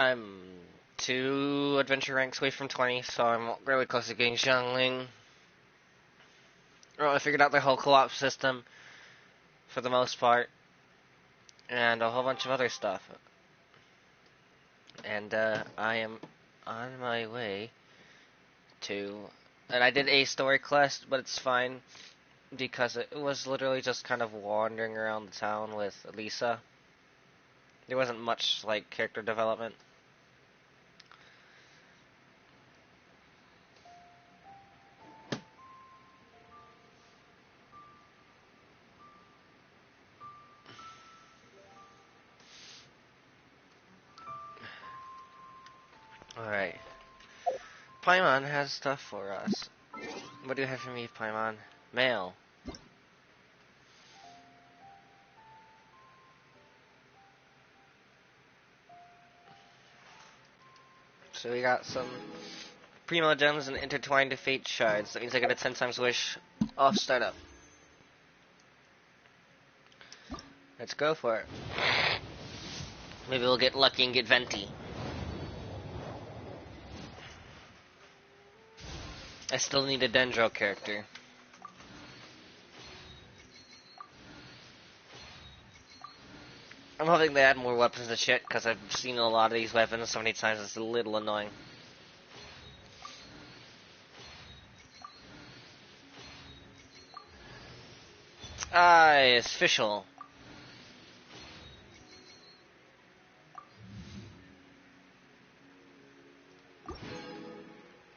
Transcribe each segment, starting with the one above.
I'm 2 adventure ranks away from 20, so I'm really close to getting Xiangling. Well, I figured out the whole co-op system for the most part, and a whole bunch of other stuff. And I am on my way to... And I did a story quest, but it's fine, because it was literally just kind of wandering around the town with Lisa. There wasn't much, like, character development. Alright. Paimon has stuff for us. What do you have for me, Paimon? Mail. So we got some Primo Gems and Intertwined Fate Shards. That means I get a 10 times wish off startup. Let's go for it. Maybe we'll get lucky and get Venti. I still need a Dendro character. I'm hoping they add more weapons and shit, because I've seen a lot of these weapons so many times it's a little annoying. Ah, it's official.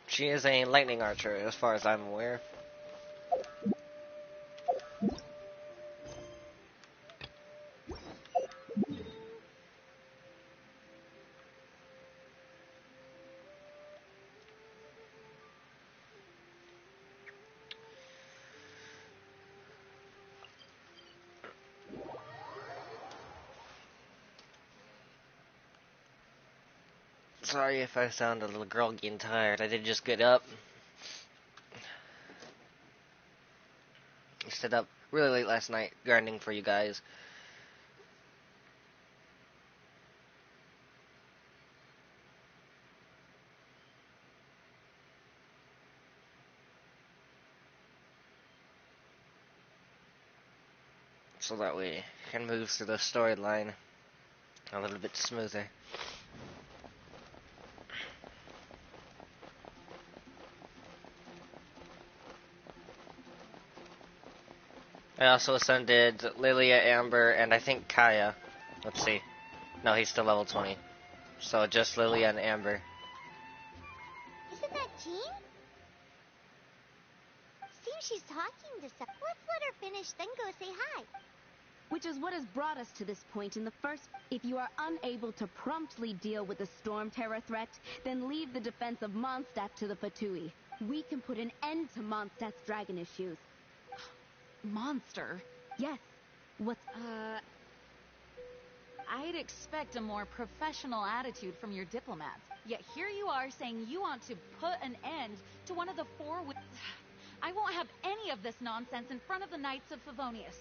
She is a lightning archer, as far as I'm aware. Sorry if I sound a little groggy and tired. I did just get up. I stayed up really late last night, grinding for you guys. So that way I can move through the storyline a little bit smoother. I also ascended Lilia, Amber, and I think Kaya. Let's see. No, he's still level 20. So just Lilia and Amber. Isn't that Jean? Seems she's talking to some. Let's let her finish, then go say hi. Which is what has brought us to this point in the first. If you are unable to promptly deal with the Storm Terror threat, then leave the defense of Mondstadt to the Fatui. We can put an end to Mondstadt's dragon issues. Monster? Yes. What's... I'd expect a more professional attitude from your diplomats. Yet here you are saying you want to put an end to one of the four... I won't have any of this nonsense in front of the Knights of Favonius.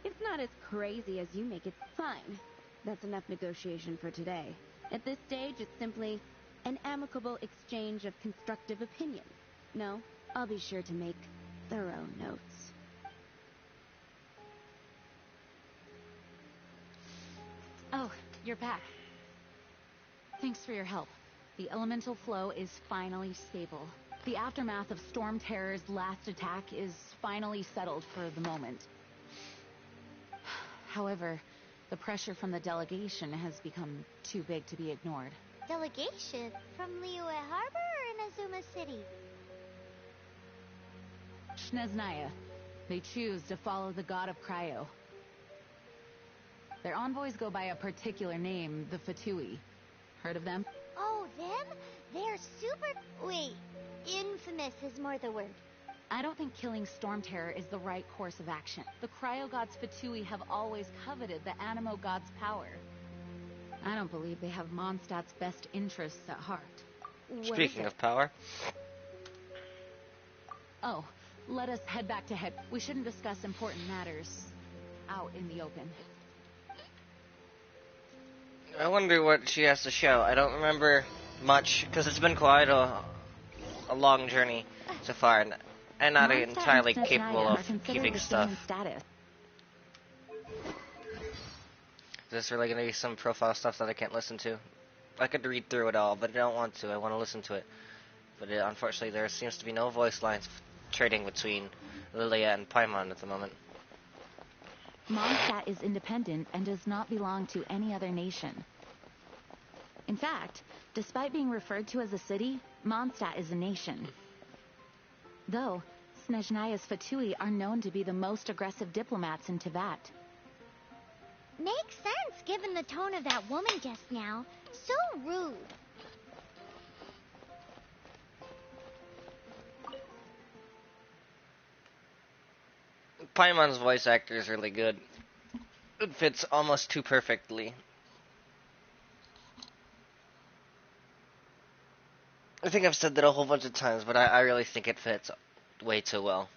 It's not as crazy as you make it. Fine. That's enough negotiation for today. At this stage, it's simply an amicable exchange of constructive opinions. No, I'll be sure to make thorough notes. Oh, you're back. Thanks for your help. The elemental flow is finally stable. The aftermath of Storm Terror's last attack is finally settled for the moment. However, the pressure from the delegation has become too big to be ignored. Delegation? From Liyue Harbor or Inazuma City? Shneznaya. They choose to follow the god of Cryo. Their envoys go by a particular name, the Fatui. Heard of them? Oh, them? They're super... Wait, infamous is more the word. I don't think killing Storm Terror is the right course of action. The Cryo God's Fatui have always coveted the Animo God's power. I don't believe they have Mondstadt's best interests at heart. Speaking of power. Oh, let us head back to head. We shouldn't discuss important matters out in the open. I wonder what she has to show. I don't remember much because it's been quite a long journey so far, and I'm not Mondstadt entirely and capable Snezhnaya of are considered keeping the same stuff. in status. Is this really going to be some profile stuff that I can't listen to? I could read through it all, but I don't want to. I want to listen to it. But unfortunately, there seems to be no voice lines trading between Lilia and Paimon at the moment. Mondstadt is independent and does not belong to any other nation. In fact, despite being referred to as a city, Mondstadt is a nation. Though, Snezhnaya's Fatui are known to be the most aggressive diplomats in Teyvat. Makes sense given the tone of that woman just now. So rude. Paimon's voice actor is really good. It fits almost too perfectly. I think I've said that a whole bunch of times, but I really think it fits way too well.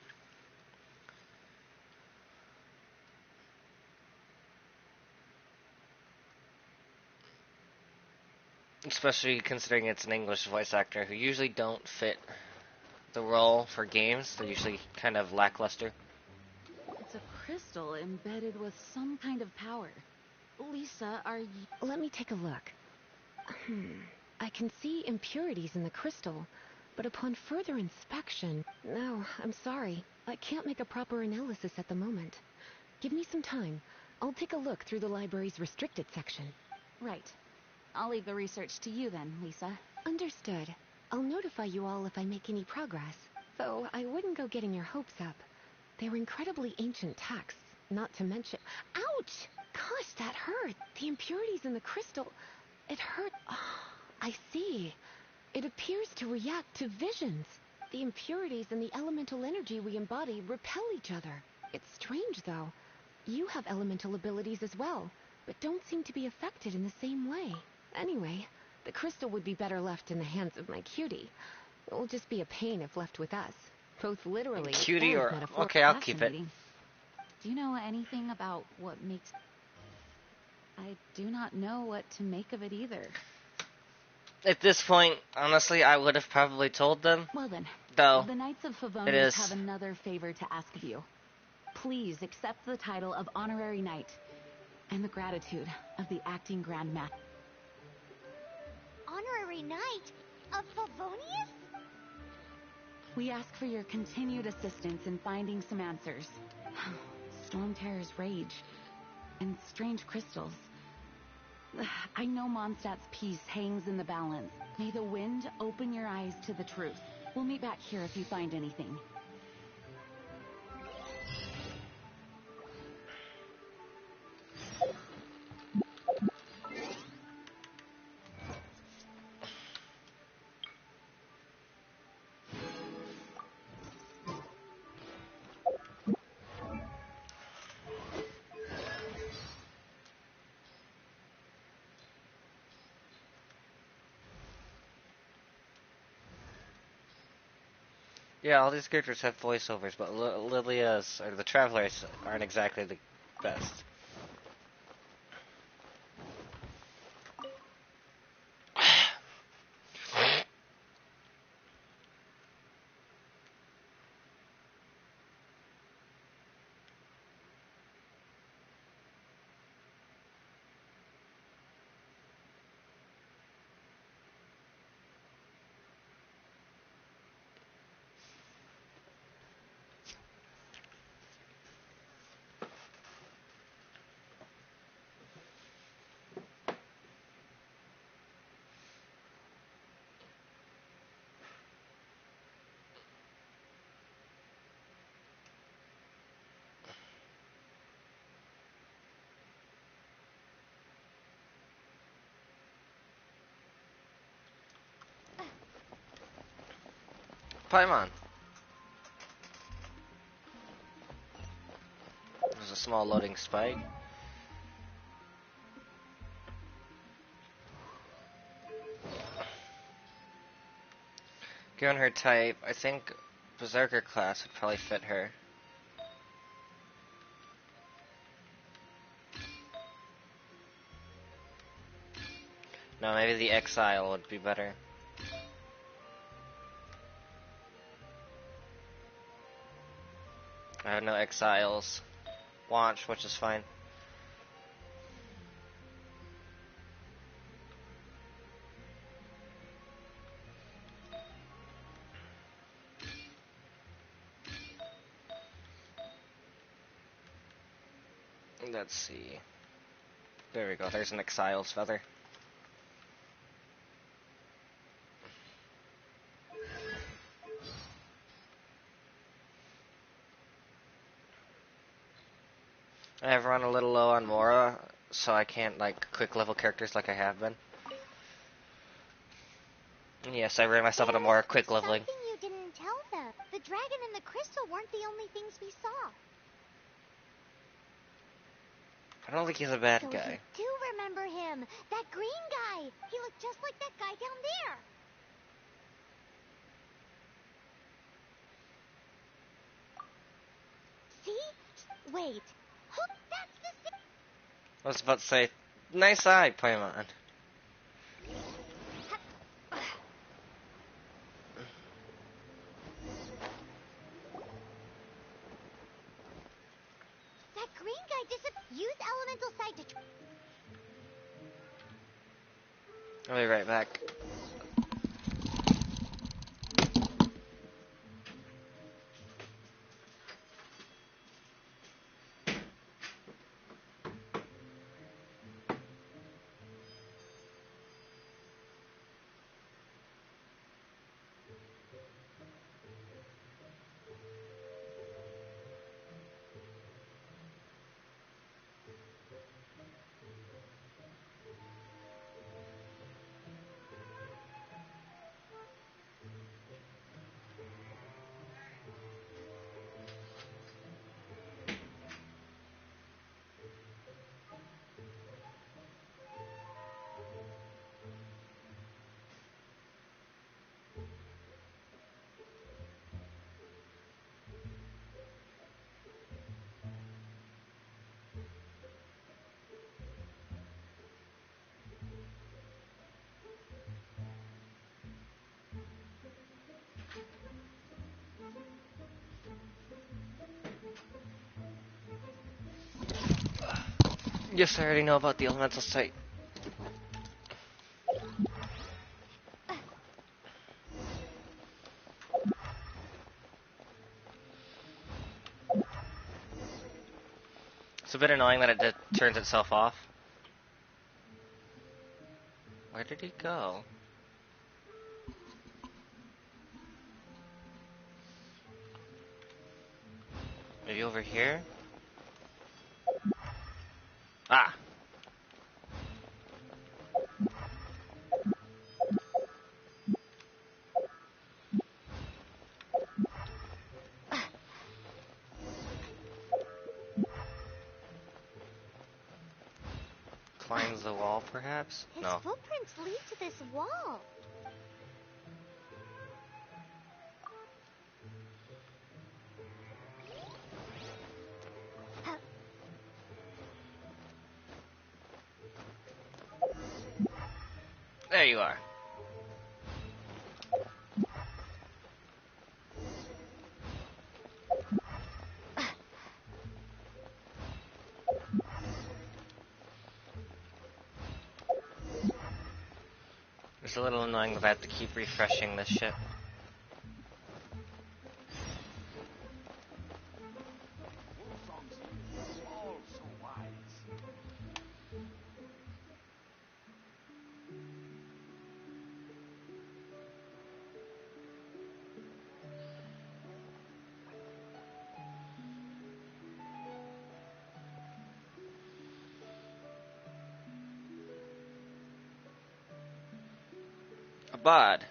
Especially considering it's an English voice actor who usually don't fit the role for games. They're usually kind of lackluster. It's a crystal embedded with some kind of power. Lisa, are you... Let me take a look. I can see impurities in the crystal, but upon further inspection... No, I'm sorry. I can't make a proper analysis at the moment. Give me some time. I'll take a look through the library's restricted section. Right. I'll leave the research to you then, Lisa. Understood. I'll notify you all if I make any progress. Though I wouldn't go getting your hopes up. They're incredibly ancient texts, not to mention... Ouch! Gosh, that hurt. The impurities in the crystal... It hurt... Oh, I see. It appears to react to visions. The impurities and the elemental energy we embody repel each other. It's strange, though. You have elemental abilities as well, but don't seem to be affected in the same way. Anyway, the crystal would be better left in the hands of my cutie. It will just be a pain if left with us, both literally Cutie and or... metaphorically. Okay, I'll keep it. Fascinating. Do you know anything about what makes... I do not know what to make of it either. At this point, honestly, I would have probably told them. Well then, Though, the Knights of it Favonius is... have another favor to ask of you. Please accept the title of Honorary Knight and the gratitude of the Acting Grand Master. Honorary Knight of Favonius? We ask for your continued assistance in finding some answers. Storm Terror's rage and strange crystals. I know Mondstadt's peace hangs in the balance. May the wind open your eyes to the truth. We'll meet back here if you find anything. Yeah, all these characters have voiceovers, but Lilia's, or the Travelers, aren't exactly the best. Paimon. There's a small loading spike. Given her type, I think Berserker class would probably fit her. No, maybe the exile would be better. I have no exiles launched, which is fine. Let's see. There we go, there's an exile's feather. I have run a little low on Mora, so I can't like quick level characters like I have been. Yes, I ran myself into more quick leveling. Something you didn't tell them. The dragon and the crystal weren't the only things we saw. I don't think he's a bad So guy. you do remember him. That green guy. He looked just like that guy down there. See? Wait. Oh, that's the same. I was about to say, nice eye, Paimon. That green guy use elemental sight to... I'll be right back. Yes, I already know about the elemental sight. It's a bit annoying that it turns itself off. Where did he go? Maybe over here? Ah! Climbs the wall, perhaps? His No. footprints lead to this wall. There you are. It's a little annoying that I have to keep refreshing this shit. Abad.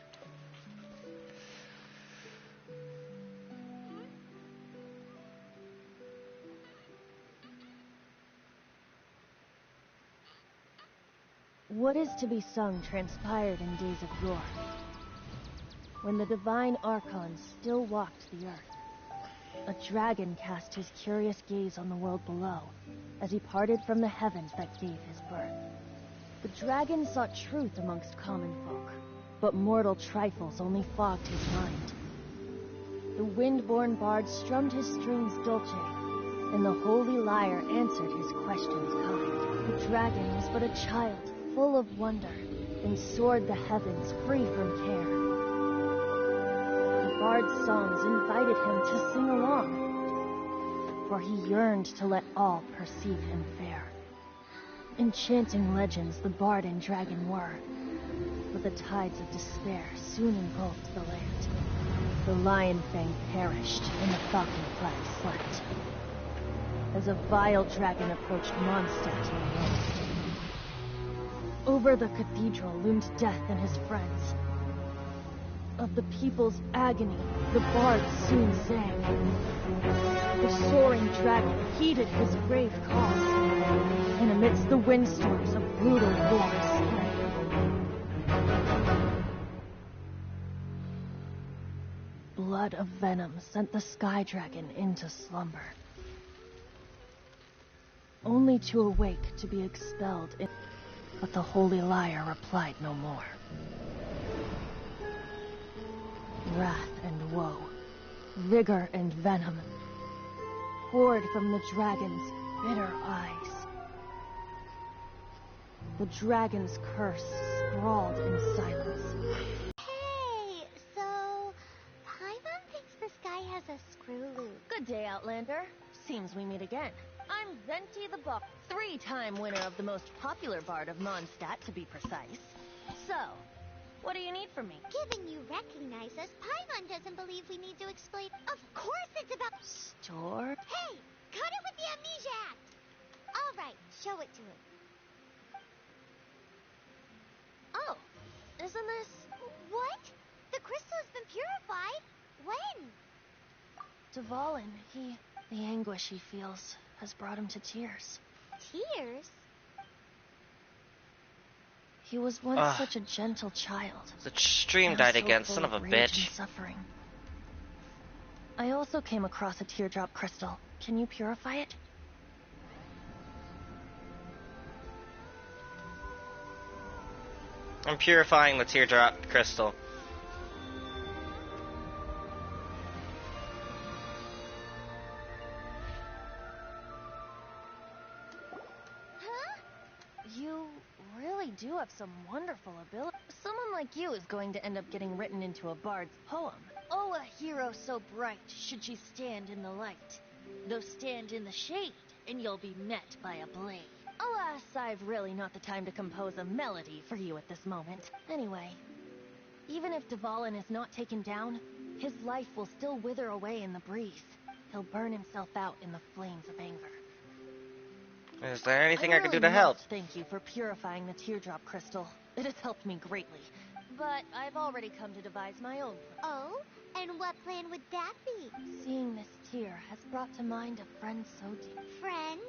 What is to be sung transpired in days of yore, when the divine Archons still walked the earth. A dragon cast his curious gaze on the world below, as he parted from the heavens that gave his birth. The dragon sought truth amongst common folk, but mortal trifles only fogged his mind. The wind-born bard strummed his strings dolce, and the holy lyre answered his questions kind. The dragon was but a child, full of wonder, and soared the heavens free from care. The bard's songs invited him to sing along, for he yearned to let all perceive him fair. Enchanting legends the bard and dragon were, but the tides of despair soon engulfed the land. The lion fang perished, and the falcon flag slept, as a vile dragon approached Mondstadt in the road. Over the cathedral loomed death and his friends. Of the people's agony, the bard soon sang. The soaring dragon heeded his brave cause, and amidst the windstorms of brutal war spread. Blood of venom sent the sky dragon into slumber, only to awake to be expelled in... But the holy lyre replied no more. Wrath and woe, vigor and venom, poured from the dragon's bitter eyes. The dragon's curse sprawled in silence. Hey, so Paimon thinks this guy has a screw loop. Good day, Outlander. Seems we meet again. I'm Venti the Bard, 3-time winner of the most popular bard of Mondstadt, to be precise. So, what do you need from me? Given you recognize us, Paimon doesn't believe we need to explain. Of course it's about... Store? Hey, cut it with the amnesia act! All right, show it to him. Oh, isn't this... What? The crystal has been purified? When? Dvalin, the anguish he feels has brought him to tears. Tears? He was once such a gentle child. The stream Now died so again, full son of a rage bitch. and suffering. I also came across a teardrop crystal. Can you purify it? I'm purifying the teardrop crystal. Huh? You really do have some wonderful ability. Someone like you is going to end up getting written into a bard's poem. Oh, a hero so bright should she stand in the light. Though stand in the shade, and you'll be met by a blade. Alas, I've really not the time to compose a melody for you at this moment. Anyway, even if Dvalin is not taken down, his life will still wither away in the breeze. He'll burn himself out in the flames of anger. Is there anything I can do to really help? must thank you for purifying the teardrop crystal. It has helped me greatly. But I've already come to devise my own plan. Oh? And what plan would that be? Seeing this tear has brought to mind a friend so deep. Friend?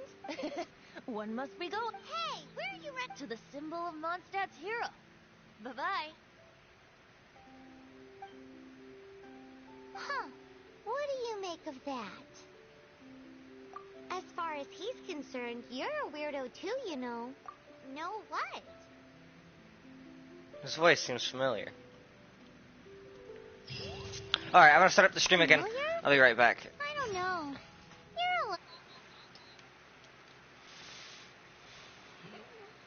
One must be going. Hey, where are you running? To the symbol of Mondstadt's hero. Bye-bye. Huh. What do you make of that? As far as he's concerned, you're a weirdo too, you know. Know what? His voice seems familiar. Alright, I'm gonna start up the stream again. Familiar? I'll be right back. I don't know.